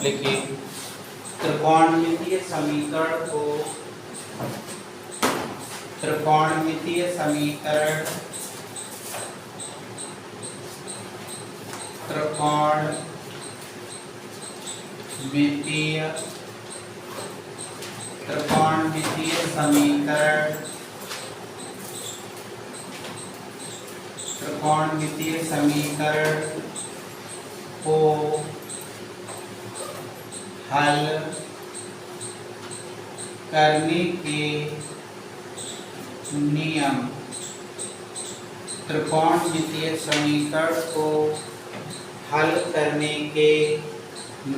लिखिए त्रिकोणमितीय समीकरण को त्रिकोणमितीय समीकरण त्रिकोणमितीय समीकरण को हल करने के नियम। त्रिकोणमितीय समीकरण को हल करने के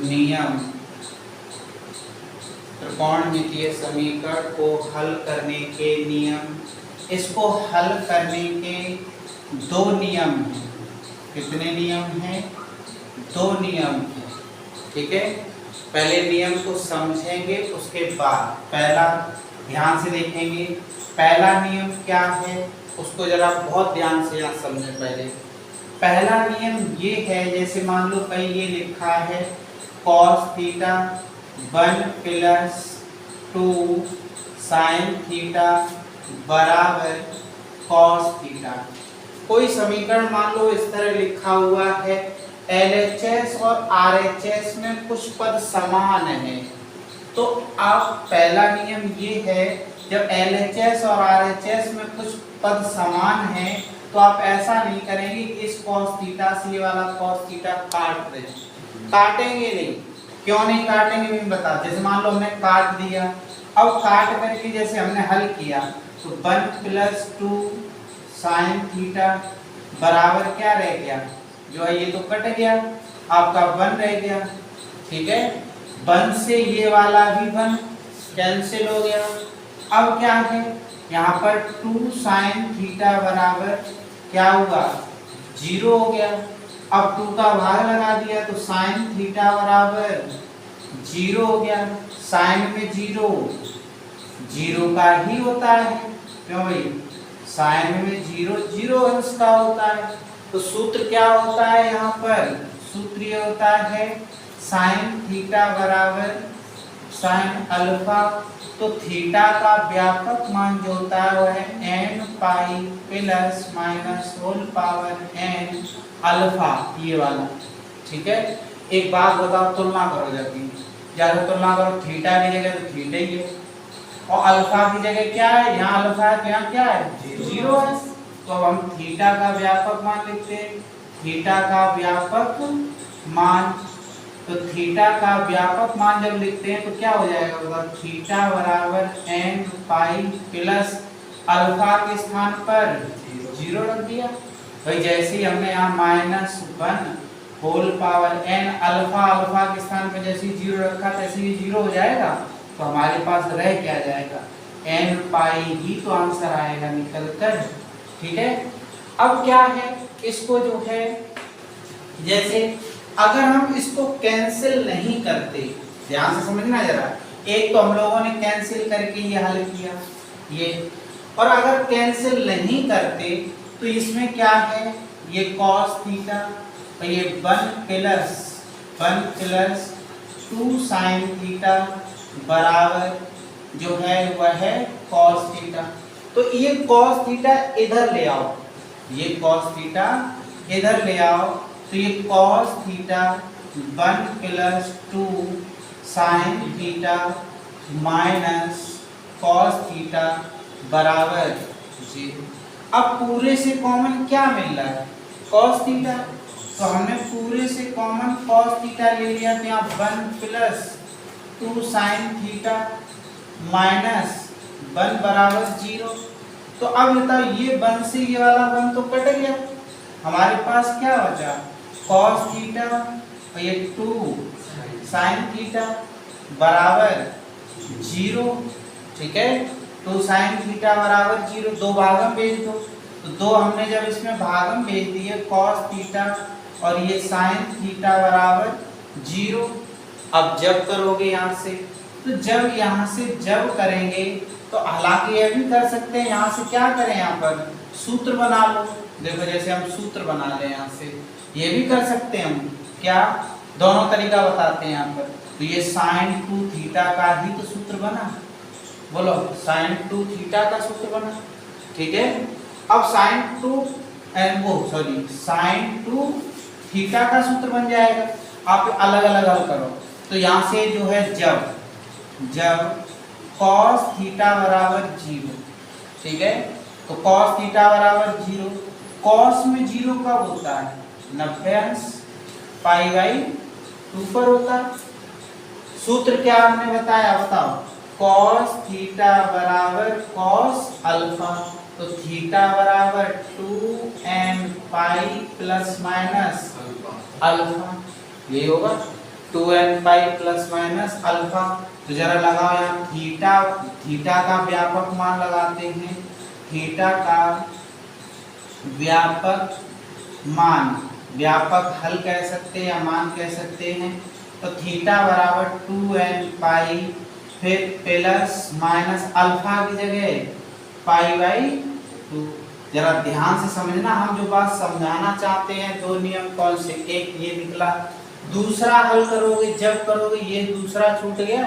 नियम। त्रिकोणमितीय समीकरण को हल करने के नियम। इसको हल करने के दो नियम हैं। कितने नियम हैं? दो नियम हैं। ठीक है, पहले नियम को समझेंगे, उसके बाद पहला ध्यान से देखेंगे। पहला नियम क्या है उसको जरा बहुत ध्यान से यहाँ समझें। पहला नियम ये है, जैसे मान लो कहीं ये लिखा है cos थीटा 1 + 2 sin थीटा बराबर cos थीटा। कोई समीकरण मान लो इस तरह लिखा हुआ है, LHS और RHS में कुछ पद समान हैं, तो अब पहला नियम ये है, जब LHS और RHS में कुछ पद समान हैं तो आप ऐसा नहीं करेंगे कि इस cos थीटा से ये वाला cos थीटा काट दें। काटेंगे नहीं। क्यों नहीं काटेंगे मैं बता। जैसे मान लो हमने काट दिया, अब काट करके जैसे हमने हल किया तो 1 + 2 sin थीटा बराबर क्या रह गया, जो है ये तो कट गया, आपका 1 रह गया। ठीक है, 1 से ये वाला भी 1 कैंसिल हो गया। अब क्या है, यहाँ पर 2 sin थीटा बराबर क्या हुआ, 0 हो गया। अब 2 का भाग लगा दिया तो sin थीटा बराबर 0 हो गया। sin में 0 का ही होता है, क्यों भाई, sin में 0 अंश का होता है। तो सूत्र क्या होता है, यहाँ पर सूत्र ये होता है sin थीटा बराबर sin अल्फा। तो थीटा का व्यापक मान जो होता है वो है n pi plus minus whole power n alpha, ये वाला। ठीक है, एक बात बताओ, तुलना करो, जब तुलना करो थीटा की जगह तो थीटा ही है और अल्फा की जगह क्या है, यहाँ अल्फा है तो यहाँ क्या है, 0 है। तो अब हम थीटा का व्यापक मान लिखते हैं। थीटा का व्यापक मान, तो थीटा का व्यापक मान जब लिखते हैं तो क्या हो जाएगा, थीटा बराबर n पाई प्लस अल्फा के स्थान पर 0 रख दिया। भाई जैसे ही हमने यहाँ -1 होल पावर n अल्फा के स्थान पर जैसे 0 रखा तैसे ही 0 हो जाएगा। तो हमारे पास रह क्या जाएगा, n पाई ही तो आंसर आएगा निकल कर। ठीक है, अब क्या है, इसको जो है जैसे अगर हम इसको कैंसिल नहीं करते, ध्यान से समझना जरा, एक तो हम लोगों ने कैंसिल करके ये हल किया ये, और अगर कैंसिल नहीं करते तो इसमें क्या है, ये cos थीटा और ये 1 + 2 sin थीटा बराबर जो है वह है cos थीटा। तो ये cos थीटा इधर ले आओ, ये cos थीटा इधर ले आओ, तो ये cos theta 1 + 2 sin theta minus cos theta बराबर 0। अब पूरे से कॉमन क्या मिल रहा है, cos थीटा, तो हमने पूरे से कॉमन cos थीटा ले लिया, तो यहाँ 1 + 2 sin थीटा माइनस 1 बराबर 0। तो अब बताओ ये 1 से ये वाला 1 तो कट गया, हमारे पास क्या बचा, cos थीटा और ये 2 sin थीटा बराबर 0। ठीक है, 2 sin थीटा बराबर 0, 2 भागम भेज दो, तो 2 हमने जब इसमें भागम भेज दिए cos थीटा और ये sin थीटा बराबर 0। अब जब करोगे यहाँ से, तो जब यहाँ से जब करेंगे तो हालांकि ये भी कर सकते हैं, यहाँ से क्या करें, यहाँ पर सूत्र बना लो। देखो जैसे हम सूत्र बना लें, यहाँ से ये भी कर सकते हैं हम क्या, दोनों तरीका बताते हैं यहाँ पर। तो ये साइन 2 थीटा का ही तो सूत्र बना, बोलो साइन 2 थीटा का सूत्र बना, ठीक है। अब साइन 2 थीटा का सूत्र बन जाएगा। आप अलग अलग हल करो, तो यहाँ से जो है जब cos थीटा बराबर 0, ठीक है, तो cos थीटा बराबर 0, cos में 0 कब होता है, 90 π/2 पर होता है। सूत्र क्या हमने बताया, बताओ, cos थीटा बराबर cos अल्फा, तो थीटा बराबर 2n पाई प्लस माइनस अल्फा, ये होगा 2n पाई प्लस माइनस अल्फा। तो जरा लगाओ यहाँ थीटा का व्यापक मान लगाते हैं, थीटा का व्यापक मान, व्यापक हल कह सकते हैं या मान कह सकते हैं। तो थीटा बराबर 2n पाई फिर प्लस माइनस अल्फा की जगह π/2। जरा ध्यान से समझना, हम जो बात समझाना चाहते हैं, दो नियम कौन से, एक ये निकला, दूसरा हल करोगे जब करोगे, ये दूसरा छूट गया,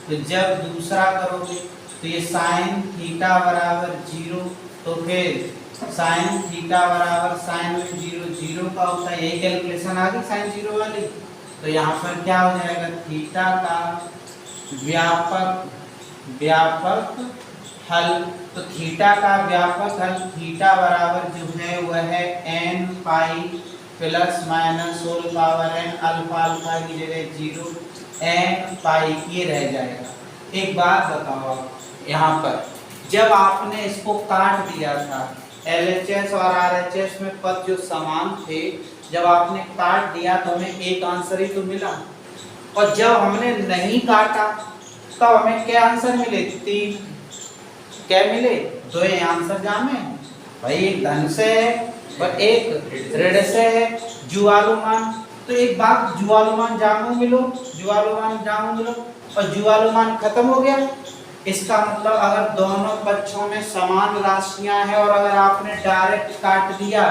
तो जब दूसरा करोगे तो ये साइन थीटा बराबर 0, तो फिर साइन थीटा बराबर साइन में 0 का होता है, यही कैलकुलेशन आ गई साइन 0 वाली। तो यहाँ पर क्या हो जाएगा, थीटा का व्यापक हल, तो थीटा का व्यापक हल थीटा बराबर जो है वह है n pi plus minus whole power n, alpha की जगह 0, n पाई ये रह जाएगा। एक बात बताओ, यहाँ पर जब आपने इसको काट दिया था, LHS और RHS में पद जो समान थे, जब आपने काट दिया तो हमें एक आंसर ही तो मिला, और जब हमने नहीं काटा तो हमें क्या आंसर मिले, 3, क्या मिले, 2 आंसर जामे भाई, एक धन से है और एक ऋण से है, जुआलुमान। तो एक बात, जुआलुमान जामू मिलो और जुआलुमान खत्म हो गया। इसका मतलब अगर दोनों पक्षों में समान राशियां हैं और अगर आपने डायरेक्ट काट दिया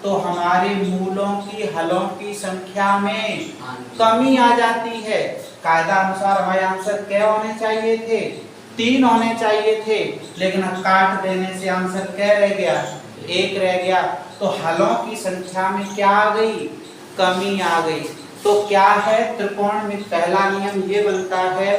तो हमारे मूलों की, हलों की संख्या में कमी आ जाती है। कायदा अनुसार हमारे आंसर क्या होने चाहिए थे, 3 होने चाहिए थे, लेकिन काट देने से आंसर क्या रह गया, 1 रह गया। तो हलों की संख्या में क्या आ गई, कमी आ गई। तो क्या है, त्रिकोणमिति पहला नियम ये बनता है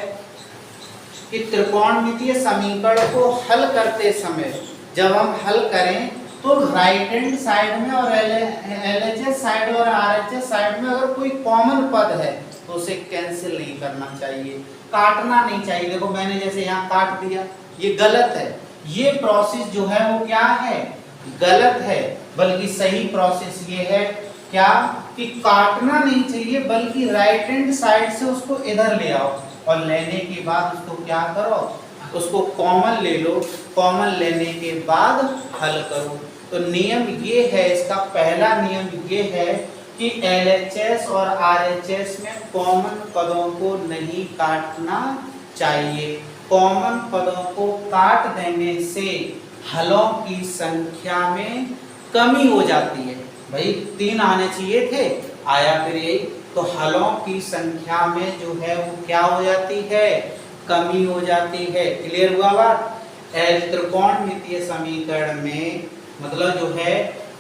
कि त्रिकोणमितीय समीकरण को हल करते समय जब हम हल करें तो राइट हैंड साइड में और LHS साइड और RHS साइड में अगर कोई कॉमन पद है तो उसे कैंसिल नहीं करना चाहिए, काटना नहीं चाहिए। देखो मैंने जैसे यहाँ काट दिया, ये गलत है, ये प्रोसेस जो है वो क्या है, गलत है, बल्कि सही प्रोसेस ये है क्या कि काटना नहीं चाहिए, बल्कि राइट हैंड साइड से उसको इधर ले आओ और लेने के बाद उसको क्या करो, उसको कॉमन ले लो, कॉमन लेने के बाद हल करो। तो नियम ये है, इसका पहला नियम ये है कि LHS और RHS में कॉमन पदों को नहीं काटना चाहिए। कॉमन पदों को काट देने से हलों की संख्या में कमी हो जाती है। भाई 3 आने चाहिए थे, आया फिर यही, तो हलों की संख्या में जो है वो क्या हो जाती है, कमी हो जाती है। क्लियर हुआ बात। त्रिकोणमितीय समीकरण में मतलब जो है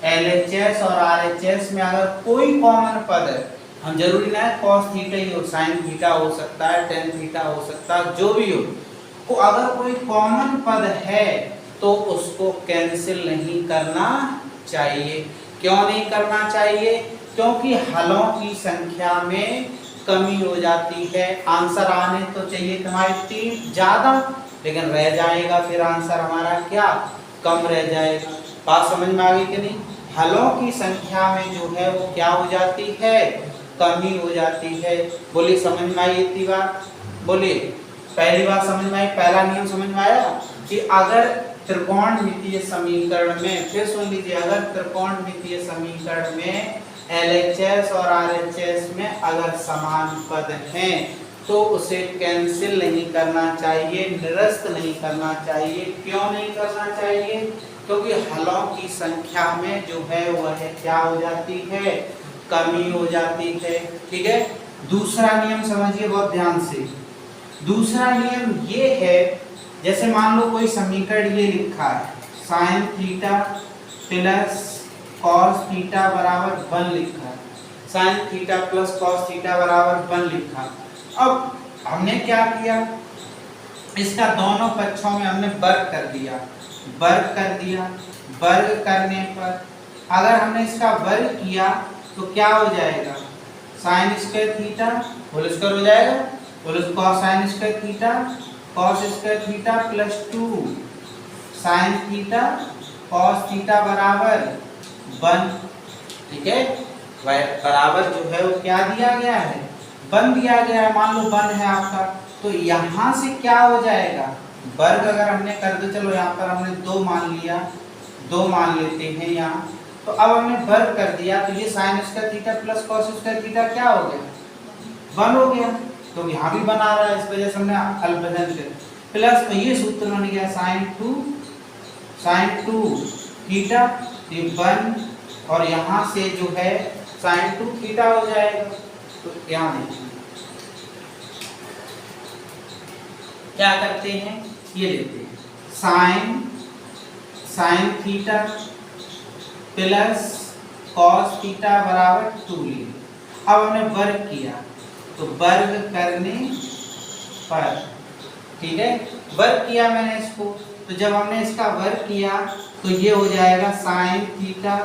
LHS और RHS में अगर कोई कॉमन पद है, हम जरूरी ना है cos थीटा ही हो, sin थीटा हो सकता है, tan थीटा हो सकता है, जो भी हो, तो अगर कोई कॉमन पद है तो उसको कैंसिल नहीं करना चाहिए। क्यों नहीं करना चाहिए, क्योंकि हलों की संख्या में कमी हो जाती है। आंसर आने तो चाहिए तुम्हारे 3 ज्यादा, लेकिन रह जाएगा फिर आंसर हमारा क्या, कम रह जाएगा। बात समझ में आ गई कि नहीं। हलों की संख्या में जो है वो क्या हो जाती है, कमी हो जाती है। बोलिए समझ में आई इतनी बात, बोलिए पहली बात समझ में आई, पहला नियम समझ में आया कि अगर त्रिकोणमितीय समीकरण में, फिर सुन लीजिए, अगर त्रिकोणमितीय समीकरण में LHS और RHS में अगर समान पद हैं तो उसे कैंसिल नहीं करना चाहिए, निरस्त नहीं करना चाहिए। क्यों नहीं करना चाहिए, क्योंकि हलों की संख्या में जो है वह क्या हो जाती है, कमी हो जाती है। ठीक है, दूसरा नियम समझिए बहुत ध्यान से। दूसरा नियम ये है, जैसे मान लो कोई समीकरण ये लिखा है sine theta plus cos theta बराबर 1 लिखा है, sine theta plus cos theta बराबर 1 लिखा है। अब हमने क्या किया, इसका दोनों पक्षों में हमने वर्ग कर दिया। वर्ग करने पर अगर हमने इसका वर्ग किया तो क्या हो जाएगा, sine square theta whole square हो जाएगा, whole cos sine square theta cos square theta plus 2 sine theta cos theta बराबर 1। ठीक है, बराबर जो है वो क्या दिया गया है, 1 दिया गया है। मान लो 1 है आपका, तो यहाँ से क्या हो जाएगा, वर्ग अगर हमने कर दो, चलो यहाँ पर हमने 2 मान लिया, 2 मान लेते हैं यहाँ। तो अब हमने वर्ग कर दिया, तो ये sign square theta plus cos square theta क्या हो गया, 1 हो गया। तो यहाँ भी बना रहा है, इस वजह से हमने अल्पविराम कर प्लस, ये सूत्र बन गया साइन 2 थीटा, ये 1 और यहाँ से जो है साइन 2 थीटा हो जाएगा। तो यहाँ देखिए क्या करते हैं, ये लेते हैं sign theta plus cos theta बराबर 2 लिए। अब हमने वर्ग किया, तो वर्ग करने पर, ठीक है, वर्ग किया मैंने इसको, तो जब हमने इसका वर्ग किया तो ये हो जाएगा sine theta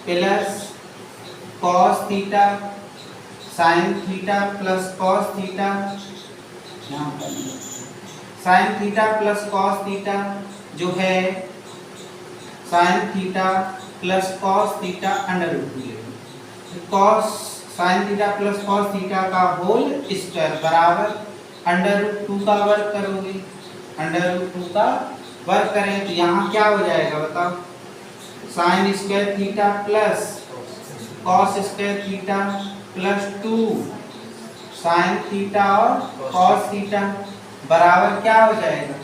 plus cos theta, sine theta plus cos theta, यहाँ पर sine theta plus cos theta जो है sine theta plus cos theta under root cos sine theta plus cos theta का होल स्क्वायर बराबर अंडर रूट 2 का वर्ग करोगे, under root 2 का वर्ग करें तो यहाँ क्या हो जाएगा बताओ, sign square theta plus cos square theta plus 2 sine theta और कॉस थीटा बराबर क्या हो जाएगा,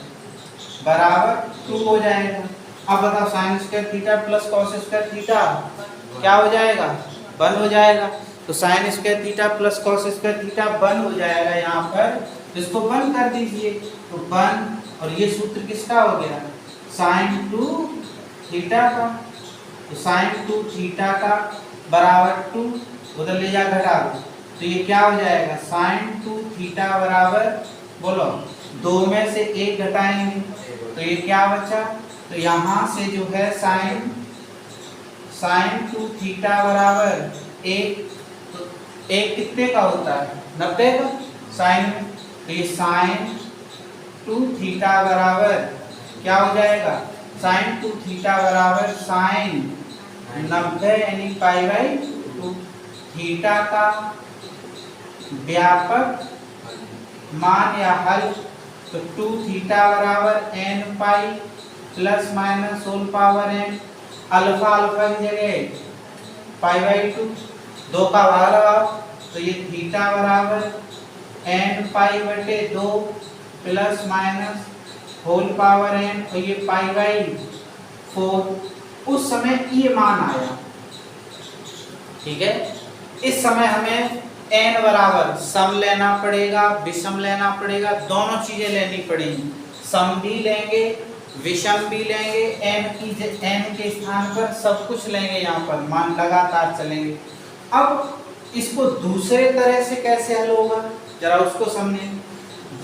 बराबर 2 हो जाएगा। अब बताओ sign square theta plus cos square theta क्या हो जाएगा, 1 हो जाएगा। तो sign square theta plus cos square theta 1 हो जाएगा यहाँ पर, तो इसको 1 कर दीजिए, तो 1 और ये सूत्र किसका हो गया, साइन 2 थीटा का, तो साइन 2 थीटा का बराबर 2, उधर ले जा घटा दो, तो ये क्या हो जाएगा, साइन 2 थीटा बराबर, बोलो 2 में से 1 घटाएंगे तो ये क्या बचा, तो यहाँ से जो है साइन 2 थीटा बराबर 1, तो 1 कितने का होता है, 90 का साइन, तो ये साइन 2 थीटा बराबर क्या हो जाएगा, साइन 2 थीटा बराबर साइन 90 यानी π/2 थीटा का व्यापक मान या हल, तो 2 थीटा बराबर n pi plus minus whole power n, alpha alpha की जगह π/2, 2 का भाग लगाओ तो ये थीटा बराबर n पाई बटे 2 plus minus whole power n, और ये π/4। उस समय ये मान आया, ठीक है। इस समय हमें n बराबर सम लेना पड़ेगा, विषम लेना पड़ेगा, दोनों चीजें लेनी पड़ेंगी, सम भी लेंगे विषम भी लेंगे, n के स्थान पर सब कुछ लेंगे, यहाँ पर मान लगातार चलेंगे। अब इसको दूसरे तरह से कैसे हल होगा जरा उसको समझें,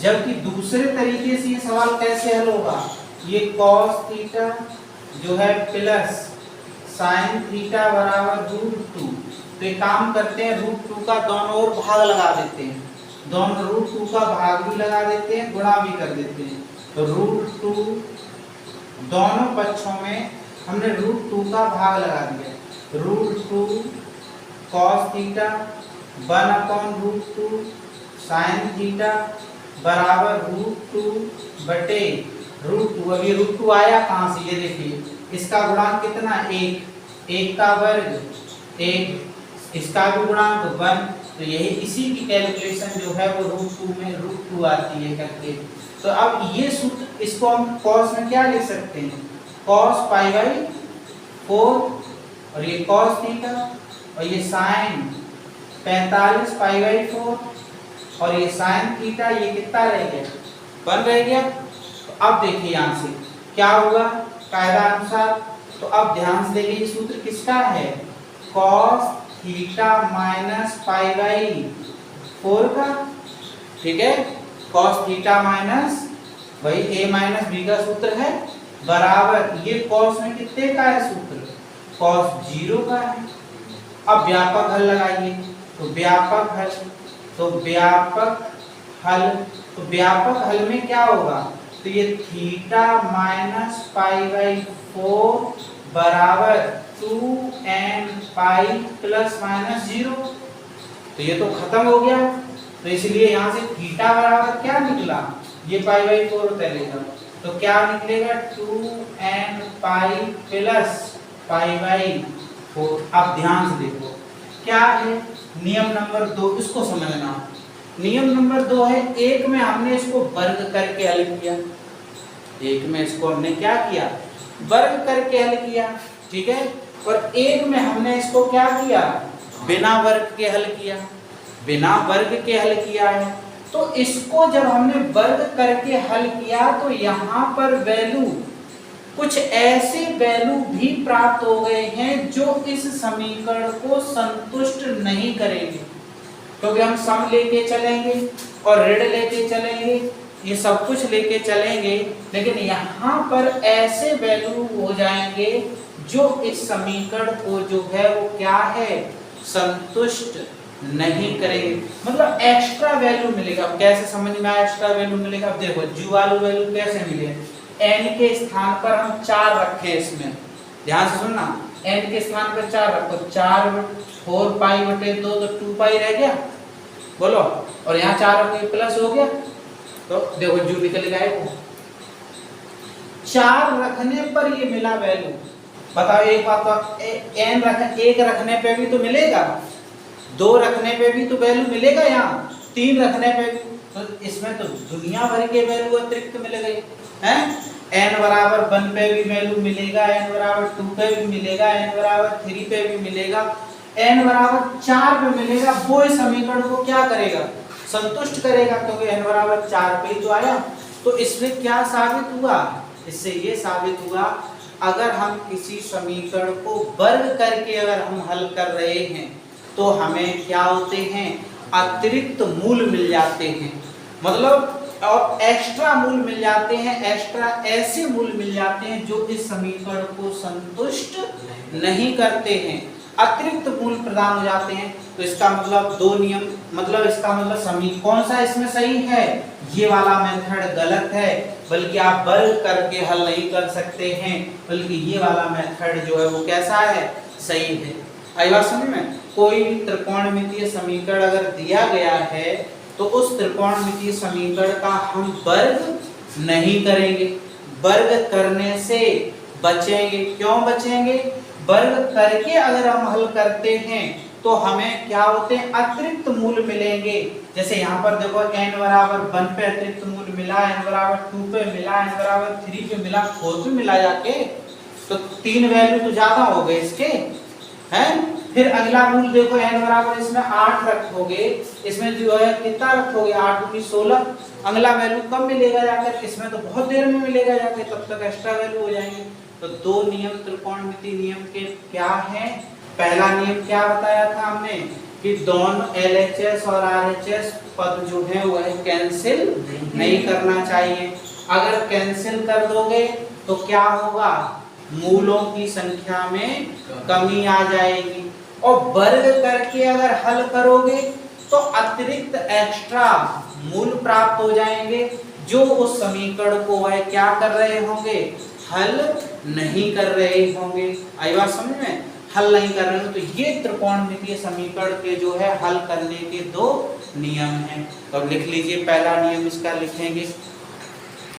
जबकि दूसरे तरीके से ये सवाल कैसे हल होगा, ये cos थीटा जो है प्लस साइन थीटा बराबर √2, तो एक काम करते हैं √2 का दोनों ओर भाग लगा देते हैं, दोनों √2 का भाग भी लगा देते हैं, गुणा भी कर देते हैं, तो √2 दोनों पक्षों में हमने √2 का भाग लगा दिया, √2 cos थीटा 1/√2 साइन थीटा बराबर √2 बटे √2। अब ये √2 आया कहाँ से, ये देखिए इसका गुणांक कितना, 1 का वर्ग 1, इसका भी गुणांक 1, तो यही इसी की कैलकुलेशन जो है वो √2 में √2 आती है करके। तो अब ये सूत्र, इसको हम cos में क्या लिख सकते हैं, cos π/4 और ये cos थीटा और ये साइन 45 π/4 और ये sin थीटा ये कितना रह गया 1 रह गया। तो अब देखिए यहाँ से क्या होगा कायदा अनुसार, तो अब ध्यान से देखिए सूत्र किसका है cos थीटा माइनस π/4 का, ठीक है। cos थीटा माइनस वही a माइनस b का सूत्र है बराबर ये cos में कितने का है सूत्र cos 0 का है। अब व्यापक हल लगाइए, तो व्यापक हल में क्या होगा, तो ये थीटा माइनस π/4 बराबर 2n पाई प्लस माइनस 0। तो ये तो खत्म हो गया, तो इसलिए यहाँ से थीटा बराबर क्या निकला, ये π/4 उतरेगा तो क्या निकलेगा 2n पाई प्लस π/4। अब ध्यान से देखो क्या है नियम नंबर 2, इसको समझना। नियम नंबर 2 है एक में हमने इसको वर्ग करके हल किया, एक में इसको हमने क्या किया वर्ग करके हल किया, ठीक है। और एक में हमने इसको क्या किया बिना वर्ग के हल किया, बिना वर्ग के हल किया है। तो इसको जब हमने वर्ग करके हल किया तो यहाँ पर वैल्यू कुछ ऐसे वैल्यू भी प्राप्त हो गए हैं जो इस समीकरण को संतुष्ट नहीं करेंगे, क्योंकि हम सम लेके चलेंगे और ऋण लेके चलेंगे, ये सब कुछ लेके चलेंगे, लेकिन यहाँ पर ऐसे वैल्यू हो जाएंगे जो इस समीकरण को जो है वो क्या है संतुष्ट नहीं करेंगे, मतलब एक्स्ट्रा वैल्यू मिलेगा। अब कैसे समझ में आया एक्स्ट्रा वैल्यू मिलेगा, अब देखो जी वाली वैल्यू कैसे मिले, n के स्थान पर हम 4 रखे, इसमें ध्यान से सुनना, n के स्थान पर 4 रखो, 4 4π/2 तो 2π रह गया, बोलो, और यहाँ 4 रखो प्लस हो गया, तो देखो जो निकल गया है वो 4 रखने पर ये मिला वैल्यू। बताओ एक बात, तो n एक रखने पे भी तो मिलेगा, 2 रखने पे भी तो वैल्यू मिलेगा, यहाँ 3 रखने पे भी, तो इसमें तो दुनिया भर के वैल्यू अतिरिक्त मिलेगा हैं। n बराबर 1 पे भी वैल्यू मिलेगा, n बराबर 2 पे भी मिलेगा, n बराबर 3 पे भी मिलेगा, n बराबर 4 पे मिलेगा। वो इस समीकरण को क्या करेगा संतुष्ट करेगा, क्योंकि n बराबर 4 पे ही तो आया। तो इससे क्या साबित हुआ, इससे ये साबित हुआ अगर हम किसी समीकरण को वर्ग करके अगर हम हल कर रहे हैं तो हमें क्या होते हैं अतिरिक्त मूल मिल जाते हैं, मतलब और एक्स्ट्रा मूल मिल जाते हैं, एक्स्ट्रा ऐसे मूल मिल जाते हैं जो इस समीकरण को संतुष्ट नहीं करते हैं, अतिरिक्त मूल प्रदान हो जाते हैं। तो इसका मतलब 2 नियम, मतलब इसका मतलब समीकरण कौन सा इसमें सही है, ये वाला मेथड गलत है, बल्कि आप वर्ग करके हल नहीं कर सकते हैं, बल्कि ये वाला मेथड जो है वो कैसा है सही है। आई बात समझ में, कोई भी त्रिकोणमितीय समीकरण अगर दिया गया है तो उस त्रिकोणमितीय समीकरण का हम वर्ग नहीं करेंगे, वर्ग करने से बचेंगे। क्यों बचेंगे, वर्ग करके अगर हम हल करते हैं तो हमें क्या होते हैं अतिरिक्त मूल मिलेंगे। जैसे यहाँ पर देखो n बराबर 1 पे अतिरिक्त मूल मिला, n बराबर 2 पे मिला, n बराबर 3 पे मिला, 4 पे मिला जाके, तो 3 वैल्यू तो ज्यादा हो गए इसके हैं। फिर अगला मूल देखो n बराबर इसमें 8 रखोगे, इसमें जो है कितना रखोगे 8 दूनी 16, अगला वैल्यू कब मिलेगा जाकर, इसमें तो बहुत देर में मिलेगा जाकर, तब तक एक्स्ट्रा वैल्यू हो जाएंगे। तो 2 नियम त्रिकोणमितीय नियम के क्या है, पहला नियम क्या बताया था हमने कि दोनों LHS और RHS पद जो है वह कैंसिल नहीं करना चाहिए। अगर कैंसिल कर दोगे तो क्या होगा, मूलों की संख्या में कमी आ जाएगी, और वर्ग करके अगर हल करोगे तो अतिरिक्त एक्स्ट्रा मूल प्राप्त हो जाएंगे जो उस समीकरण को वह क्या कर रहे होंगे हल नहीं कर रहे होंगे। आई बात समझ में, हल नहीं कर रहे हो। तो ये त्रिकोणमितीय समीकरण के जो है हल करने के 2 नियम हैं। तो अब लिख लीजिए, पहला नियम इसका लिखेंगे